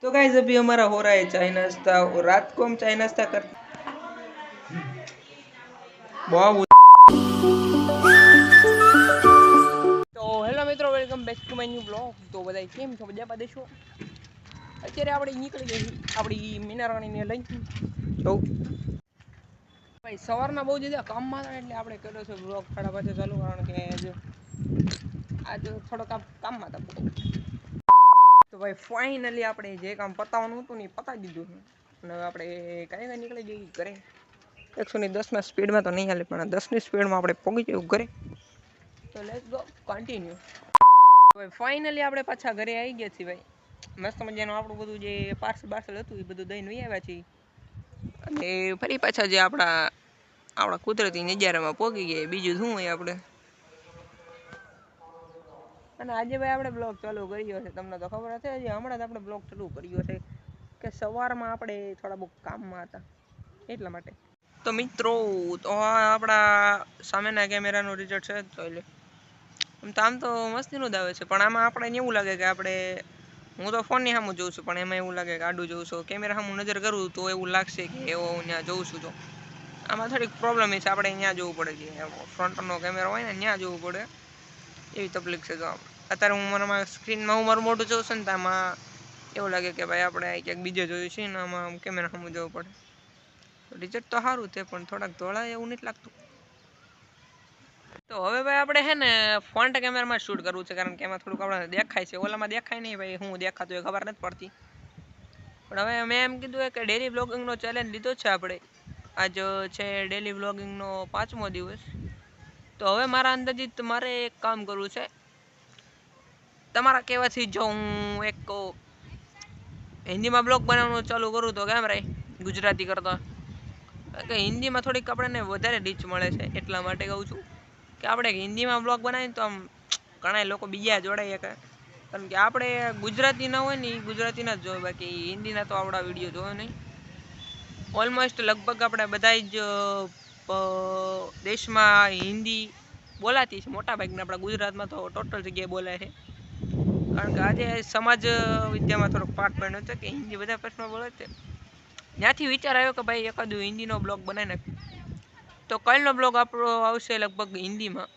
तो गाइस अभी हमारा हो रहा है चाय नाश्ता और रात को हम चाय नाश्ता कर बहुत तो હેલો મિત્રો welcome back to my new blog તો બધા કેમ છો મજામાં દેશો અત્યારે આપણે નીકળી ગઈ આપણી મીનારાણીને લઈ જો ભાઈ સવારના બહુ જતા કામમાં હતા એટલે આપણે કર્યો છે બ્લોગ થોડા પાસે ચાલુ કારણ કે આજ થોડો કામમાં હતા તો ભાઈ ફાઇનલી આપણે જે કામ પતાવવાનું હતું ને પતાવી દીધું અને હવે આપણે કાંઈ નીકળી જઈએ ઘરે 110 સ્પીડમાં તો નહીં હાલે પણ 10ની સ્પીડમાં આપણે પહોંચી જવું ઘરે તો લેટ્સ ગો કન્ટિન્યુ ભાઈ ફાઇનલી આપણે પાછા ઘરે આવી ગયા છીએ ભાઈ મસ્ત મજાનું આપણું બધું જે પાર્સલ હતું એ બધું દઈને લઈ આવ્યા છીએ અને ફરી પાછા જે આપણા કુદરતી નજારામાં પહોંચી ગયા બીજું શું હોય આપણે અને આજે ભાઈ આપણે બ્લોગ ચાલુ કર્યો છે તમને તો ખબર હશે હજી હમણાં જ આપણે બ્લોગ ચાલુ કર્યો છે કે સવારમાં આપણે થોડા બહુ કામમાં હતા એટલા માટે તો મિત્રો તો આપણા સામેના કેમેરાનું રિઝલ્ટ છે તો એટલે આમ તો મસ્તીનું જ આવે છે પણ આમાં આપણે એવું લાગે કે આપણે હું તો ફોનની સામું જોઉં છું પણ એમાં એવું લાગે કે આડું જોઉં છું કેમેરા સામું નજર કરું તો એવું લાગશે કે એવો હું ત્યાં જોઉં છું તો આમાં થોડીક પ્રોબ્લેમ છે આપણે ત્યાં જોવું પડે છે ફ્રન્ટનો કેમેરો હોય ને ત્યાં જોવું પડે એવી તકલીફ છે તો અત્યારે હું મારા સ્ક્રીનમાં હું મારું મોઢું જોઉં છું ને તો આમાં એવું લાગે કે ભાઈ આપણે ક્યાંક બીજે જોયું છે ને આમાં કેમેરા સામું જવું પડે રિઝલ્ટ તો સારું છે પણ થોડાક ધોળા એવું નથી લાગતું તો હવે ભાઈ આપણે હે ને ફ્રન્ટ કેમેરામાં શૂટ કરવું છે કારણ કે એમાં થોડુંક આપણે દેખાય છે ઓલામાં દેખાય નહીં ભાઈ હું દેખાતું એ ખબર નથી પડતી પણ હવે મેં એમ કીધું કે ડેલી બ્લોગિંગનો ચેલેન્જ લીધો છે આપણે આજ છે ડેલી બ્લોગિંગનો 5મો દિવસ તો હવે મારા અંદાજિત મારે એક કામ કરવું છે તમારા કહેવાથી જો હું એક હિન્દીમાં બ્લોગ બનાવવાનું ચાલુ કરું તો કેમ રહે ગુજરાતી કરતાં કે હિન્દીમાં થોડીક આપણને વધારે રીચ મળે છે એટલા માટે કહું છું કે આપણે હિન્દીમાં બ્લોગ બનાવીએ તો આમ ઘણા લોકો બીજા જોડાઈએ કે કારણ કે આપણે ગુજરાતી ના હોય ને એ ગુજરાતીના જ જોવે બાકી હિન્દીના તો આપણા વિડીયો જોવે નહીં ઓલમોસ્ટ લગભગ આપણે બધા જ દેશમાં હિન્દી બોલાતી છે મોટા ભાગના આપણા ગુજરાતમાં તો ટોટલ જગ્યાએ બોલાય છે કારણ કે આજે સમાજ વિદ્યામાં થોડોક પાઠ પડ્યો છે કે હિન્દી બધા પ્રશ્નો બોલે છે ત્યાંથી વિચાર આવ્યો કે ભાઈ એકાદું હિન્દીનો બ્લોગ બનાવી નાખ તો કાલનો બ્લોગ આપણો આવશે લગભગ હિન્દીમાં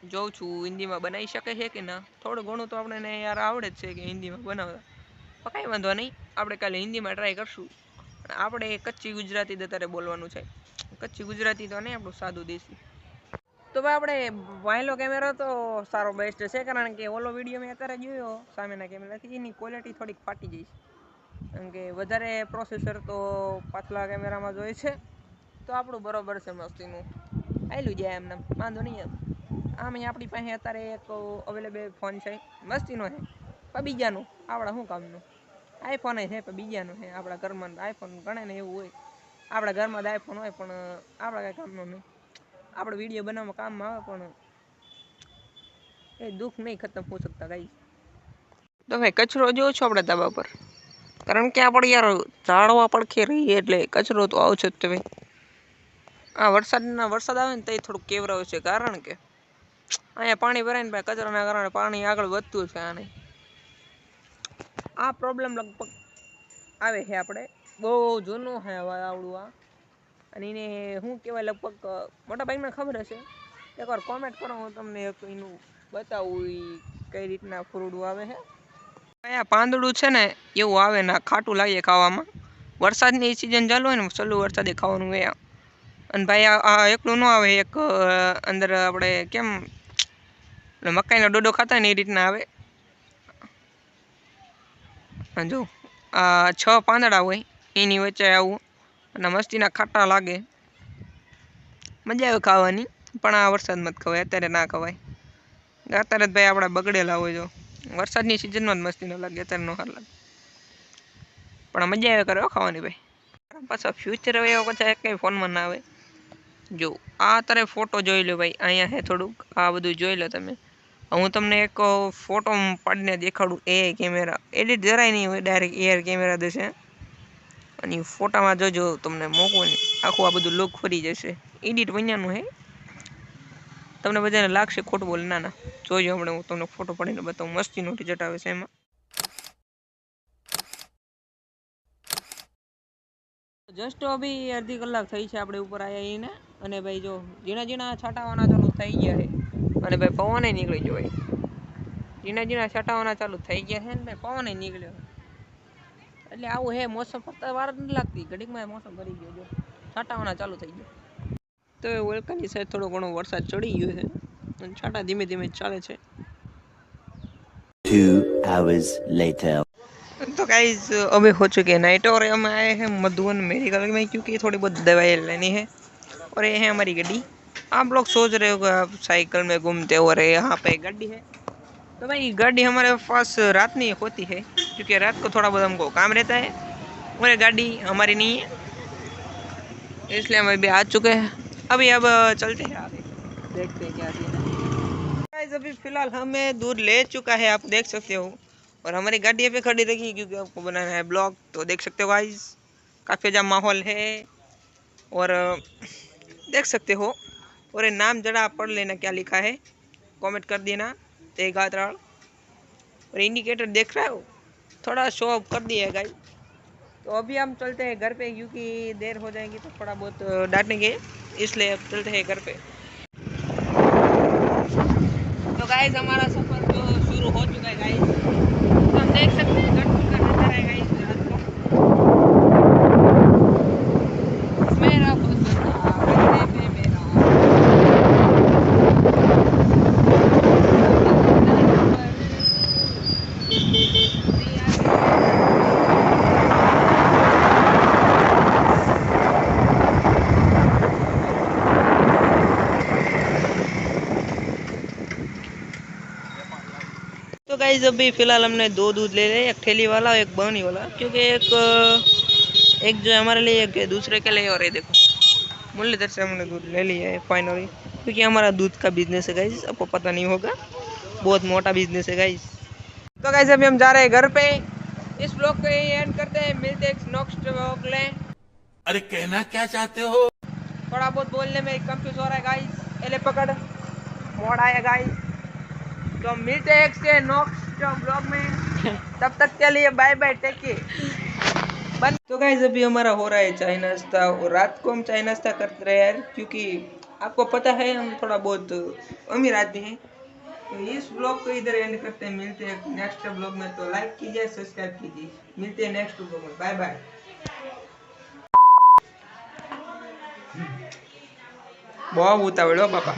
જોઉં છું હિન્દીમાં બનાવી શકે છે કે ના થોડું ઘણું તો આપણને યાર આવડે જ છે કે હિન્દીમાં બનાવતા પણ કાંઈ વાંધો નહીં આપણે કાલે હિન્દીમાં ટ્રાય કરશું આપણે કચ્છી ગુજરાતી અત્યારે બોલવાનું છે કચ્છી ગુજરાતી તો નહીં આપણું સાદું દેશી તો ભાઈ આપણે વાયલો કેમેરો તો સારો બેસ્ટ છે કારણ કે ઓલો વિડીયો મેં અત્યારે જોયો સામેના કેમેરાથી એની ક્વોલિટી થોડીક ફાટી જાય છે કારણ કે વધારે પ્રોસેસર તો પાછલા કેમેરામાં જોઈએ છે તો આપણું બરોબર છે મસ્તીનું આવેલું જાય એમને વાંધો નહીં એમ આમ આપણી પાસે અત્યારે એક અવેલેબલ ફોન છે મસ્તીનો છે પણ બીજાનું આપણા શું કામનું આઈફોન છે પણ બીજાનું છે આપણા ઘરમાં આઈફોન ગણે ને એવું હોય આપણા ઘરમાં જ આઈફોન હોય પણ આપણા કાંઈ કામનું નહીં આપણે વિડીયો બનાવવામાં કામમાં આવે પણ એ દુઃખ નહીં ખતમ હો શકતા કાંઈ તો ભાઈ કચરો જોવો છો આપણે ધાબા પર કારણ કે આપણે યાર ઝાડવા પડખે રહીએ એટલે કચરો તો આવશે જ તે ભાઈ આ વરસાદ આવે ને તો થોડુંક કેવરાવે છે કારણ કે અહીંયા પાણી ભરાય ને ભાઈ કચરાના કારણે પાણી આગળ વધતું છે આને આ પ્રોબ્લેમ લગભગ આવે છે આપણે બહુ જૂનું છે આવડું આ અને એને શું કહેવાય લગભગ મોટા ભાગને ખબર હશે એકવાર કોમેન્ટ કરો હું તમને એક એનું બતાવું એ કઈ રીતના ફૂરડું આવે છે અહીંયા પાંદડું છે ને એવું આવે ને ખાટું લાગે ખાવામાં વરસાદની સિઝન ચાલુ હોય ને ચાલુ વરસાદે ખાવાનું હોય અને ભાઈ આ એકલું ન આવે એક અંદર આપણે કેમ મકાઈનો ડોડો ખાતા ને એ રીતના આવે જો આ 6 પાંદડા હોય એની વચ્ચે આવું અને મસ્તીના ખાટા લાગે મજા આવે ખાવાની પણ આ વરસાદમાં જ ખવાય અત્યારે ના ખવાય અત્યારે જ ભાઈ આપણા બગડેલા હોય જો વરસાદની સિઝનમાં જ મસ્તી ન લાગે અત્યારે નો હાર લાગે પણ મજા આવે કરે ખાવાની ભાઈ પાછા ફ્યુચર હવે એવો કચ્છા કંઈ ફોનમાં ના આવે જો આ તારે ફોટો જોઈ લો ભાઈ અહીંયા છે થોડુંક આ બધું જોઈ લો તમે હું તમને એક ફોટો પાડીને દેખાડું એ કેમેરા એડિટ જરાય નહીં હોય ડાયરેક્ટ એર કેમેરા દેશે અને ફોટામાં જોજો તમને મોકવું ને આખું આ બધું લુક ફરી જશે એડિટ વન્યાનું હે તમને બધાને લાગશે ખોટું બોલે ના જોજો હમણાં હું તમને ફોટો પાડીને બતાવું મસ્તીનું રિઝલ્ટ આવે છે એમાં જસ્ટ અભી અડધી કલાક થઈ છે આપણે ઉપર આવ્યા એને અને ભાઈ જો ઝીણા ઝીણા છાંટાવાના ચાલુ થઈ ગયા છે અને ભાઈ પવન નીકળી ગયો ભાઈ ઝીણા ઝીણા છાંટાવાના ચાલુ થઈ ગયા છે ને ભાઈ પવન નીકળ્યો એટલે આવું હે મોસમ ફક્ત વાર જ નથી લાગતી ઘડીકમાં મોસમ ભરી ગયો જો છાંટાવાના ચાલુ થઈ ગયો તો વલકાની સાઈડ થોડો ઘણો વરસાદ ચડી ગયો છે અને છાંટા ધીમે ધીમે ચાલે છે 2 hours later. तो गाइस अभी हो चुके हैं नाइट और हम आए हैं मधुबन मेडिकल में क्योंकि थोड़ी बहुत दवाई लेनी है और ये है हमारी गाड़ी। आप लोग सोच रहे हो कि आप साइकिल में घूमते हो और यहाँ पे गाड़ी है तो भाई गाड़ी हमारे पास रात नहीं होती है क्योंकि रात को थोड़ा बहुत हमको काम रहता है और ये गाड़ी हमारी नहीं है इसलिए हम अभी आ चुके हैं अभी अब चलते हैं आगे देखते हैं क्या है। अभी फिलहाल हमें दूर ले चुका है आप देख सकते हो और हमारी गाड़ी पे खड़ी रखी क्योंकि आपको बनाना है ब्लॉग तो देख सकते हो गाइस काफ़ी अच्छा माहौल है और देख सकते हो और ये नाम जरा आप पढ़ लेना क्या लिखा है कमेंट कर देना तेगात्राल और इंडिकेटर देख रहे हो थोड़ा शो ऑफ कर दिया है गाइस तो अभी हम चलते हैं घर पे क्योंकि देर हो जाएगी तो थोड़ा बहुत डांटेंगे इसलिए अब चलते हैं घर पे। तो गाइस हमारा सफ़र जो शुरू हो चुका है गाइस तो हम देख सकते हैं घर का नज़ारा है गाइस रात को मेरा बंदे पे मेरा तो गाइस अभी फ़िलहाल हमने दो दूध ले लिए एक ठेली वाला और एक बहनी वाला क्योंकि एक जो हमारे लिए एक दूसरे के लिए और ये देखो मुरलीधर से हमने दूध ले लिया है फाइनली क्योंकि हमारा दूध का बिजनेस है गाइस आपको पता नहीं होगा बहुत मोटा बिजनेस है गाइस। तो गाइस अभी हम जा रहे हैं घर पे इस ब्लॉग को यही एंड करते हैं मिलते हैं नेक्स्ट ब्लॉग ले। अरे कहना क्या चाहते हो? थोड़ा बहुत बोलने में कंफ्यूज हो रहा है गाइस एले पकड़ मोड़ आया गाइस तो हम मिलते हैं एक नेक्स्ट ब्लॉग में तब तक के लिए बाय बाय टेक केयर। तो गाइस अभी हमारा हो रहा है चाय नाश्ता और रात को हम चाय नाश्ता करते रहे यार क्योंकि आपको पता है हम थोड़ा बहुत अमीर आदमी हैं तो इस ब्लॉग को इधर एंड करते हैं मिलते हैं नेक्स्ट ब्लॉग में तो लाइक कीजिए सब्सक्राइब कीजिए मिलते हैं नेक्स्ट ब्लॉग में बाय बाय। बहुत उतावड़ हो पापा।